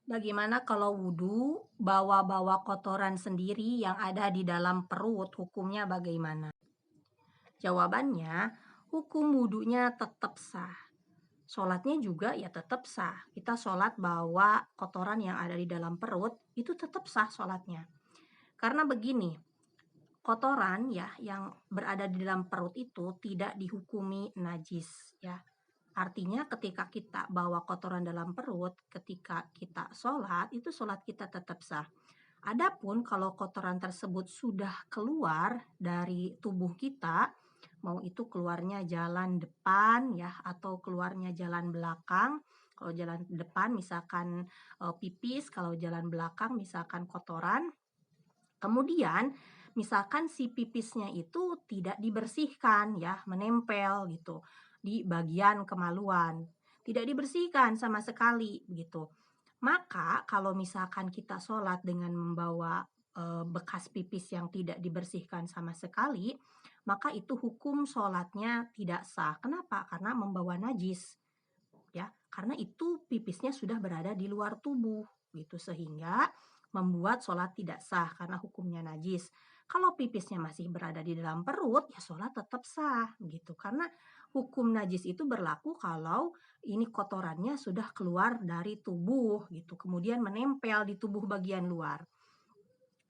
Bagaimana kalau wudhu bawa-bawa kotoran sendiri yang ada di dalam perut, hukumnya bagaimana? Jawabannya, hukum wudhunya tetap sah. Sholatnya juga ya tetap sah. Kita sholat bawa kotoran yang ada di dalam perut, itu tetap sah sholatnya. Karena begini, kotoran ya yang berada di dalam perut itu tidak dihukumi najis ya. Artinya ketika kita bawa kotoran dalam perut, ketika kita sholat, itu sholat kita tetap sah. Adapun kalau kotoran tersebut sudah keluar dari tubuh kita, mau itu keluarnya jalan depan ya atau keluarnya jalan belakang. Kalau jalan depan misalkan pipis, kalau jalan belakang misalkan kotoran. Kemudian misalkan si pipisnya itu tidak dibersihkan ya, menempel gitu di bagian kemaluan. Tidak dibersihkan sama sekali begitu. Maka kalau misalkan kita sholat dengan membawa bekas pipis yang tidak dibersihkan sama sekali, maka itu hukum sholatnya tidak sah. Kenapa? Karena membawa najis ya, karena itu pipisnya sudah berada di luar tubuh gitu sehingga membuat sholat tidak sah karena hukumnya najis. Kalau pipisnya masih berada di dalam perut ya sholat tetap sah gitu karena hukum najis itu berlaku kalau ini kotorannya sudah keluar dari tubuh gitu kemudian menempel di tubuh bagian luar.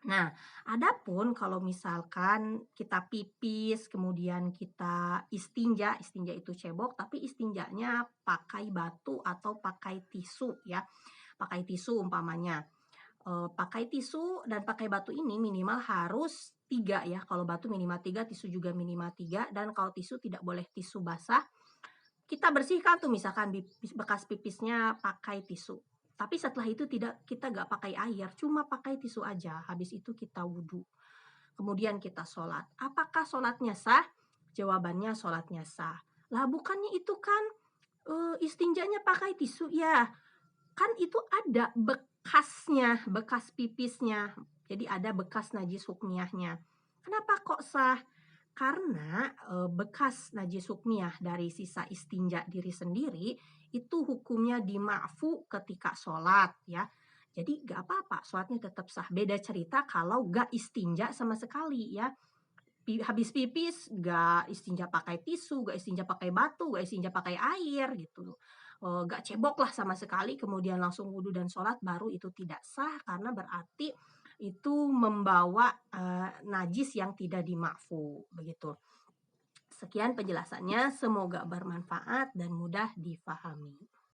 Nah, adapun kalau misalkan kita pipis, kemudian kita istinja, istinja itu cebok, tapi istinjanya pakai batu atau pakai tisu ya. Pakai tisu umpamanya. Pakai tisu dan pakai batu ini minimal harus 3 ya. Kalau batu minimal 3, tisu juga minimal 3 dan kalau tisu tidak boleh tisu basah. Kita bersihkan tuh misalkan bekas pipisnya pakai tisu. Tapi setelah itu kita nggak pakai air, cuma pakai tisu aja. Habis itu kita wudhu. Kemudian kita sholat. Apakah sholatnya sah? Jawabannya sholatnya sah. Lah bukannya itu kan istinjanya pakai tisu ya. Kan itu ada bekasnya, bekas pipisnya. Jadi ada bekas najis hukmiyahnya. Kenapa kok sah? Karena bekas najis hukmiyah dari sisa istinja diri sendiri itu hukumnya dima'fu ketika sholat ya. Jadi gak apa-apa, sholatnya tetap sah. Beda cerita kalau gak istinja sama sekali ya. Habis pipis gak istinja pakai tisu, gak istinja pakai batu, gak istinja pakai air gitu. Gak cebok lah sama sekali, kemudian langsung wudhu dan sholat baru itu tidak sah karena berarti itu membawa najis yang tidak dimakfu begitu. Sekian penjelasannya, semoga bermanfaat dan mudah difahami.